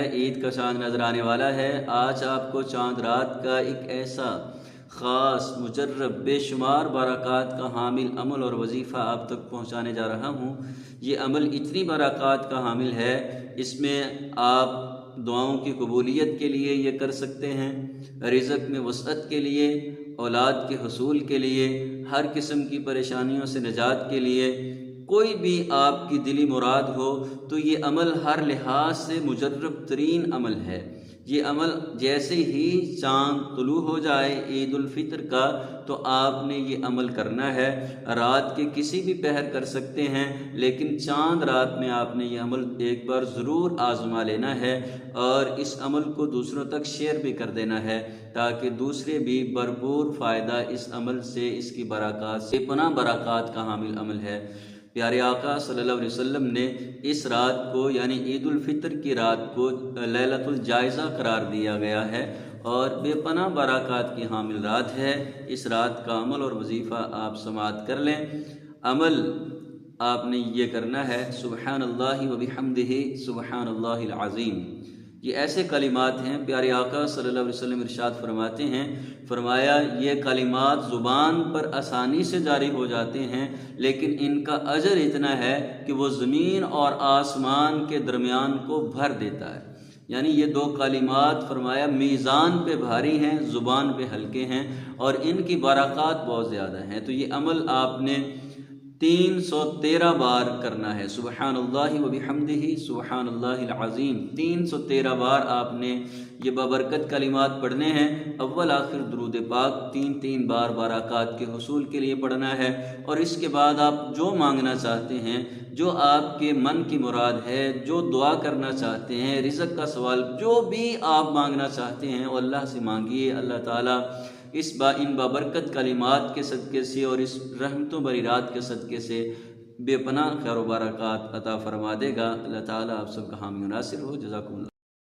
عید کا چاند نظر آنے والا ہے۔ آج آپ کو چاند رات کا ایک ایسا خاص مجرب بے شمار برکات کا حامل عمل اور وظیفہ آپ تک پہنچانے جا رہا ہوں۔ یہ عمل اتنی برکات کا حامل ہے، اس میں آپ دعاؤں کی قبولیت کے لیے یہ کر سکتے ہیں، رزق میں وسعت کے لیے، اولاد کے حصول کے لیے، ہر قسم کی پریشانیوں سے نجات کے لیے، کوئی بھی آپ کی دلی مراد ہو تو یہ عمل ہر لحاظ سے مجرب ترین عمل ہے۔ یہ عمل جیسے ہی چاند طلوع ہو جائے عید الفطر کا تو آپ نے یہ عمل کرنا ہے۔ رات کے کسی بھی پہر کر سکتے ہیں، لیکن چاند رات میں آپ نے یہ عمل ایک بار ضرور آزما لینا ہے اور اس عمل کو دوسروں تک شیئر بھی کر دینا ہے تاکہ دوسرے بھی بھرپور فائدہ اس عمل سے، اس کی برکات سے، پناہ برکات کا حامل عمل ہے۔ پیارے آقا صلی اللہ علیہ وسلم نے اس رات کو یعنی عید الفطر کی رات کو لیلۃ الجائزہ قرار دیا گیا ہے اور بے پناہ برکات کی حامل رات ہے۔ اس رات کا عمل اور وظیفہ آپ سماعت کر لیں۔ عمل آپ نے یہ کرنا ہے، سبحان اللہ و بحمدہ سبحان اللہ العظیم۔ یہ ایسے کلمات ہیں، پیارے آقا صلی اللہ علیہ وسلم ارشاد فرماتے ہیں، فرمایا یہ کلمات زبان پر آسانی سے جاری ہو جاتے ہیں، لیکن ان کا اجر اتنا ہے کہ وہ زمین اور آسمان کے درمیان کو بھر دیتا ہے۔ یعنی یہ دو کلمات فرمایا میزان پہ بھاری ہیں، زبان پہ ہلکے ہیں اور ان کی برکات بہت زیادہ ہیں۔ تو یہ عمل آپ نے 313 بار کرنا ہے، سبحان اللہ و بحمدہ سبحان اللہ العظیم 313 بار آپ نے یہ بابرکت کلمات پڑھنے ہیں۔ اول آخر درود پاک تین بار برکات کے حصول کے لیے پڑھنا ہے، اور اس کے بعد آپ جو مانگنا چاہتے ہیں، جو آپ کے من کی مراد ہے، جو دعا کرنا چاہتے ہیں، رزق کا سوال، جو بھی آپ مانگنا چاہتے ہیں وہ اللہ سے مانگیے۔ اللہ تعالیٰ ان بابرکت کلمات کے صدقے سے اور اس رحمتوں بری رات کے صدقے سے بے پناہ خیر و برکات عطا فرما دے گا۔ اللہ تعالیٰ آپ سب کا حامی و ناصر ہو۔ جزاکم اللہ۔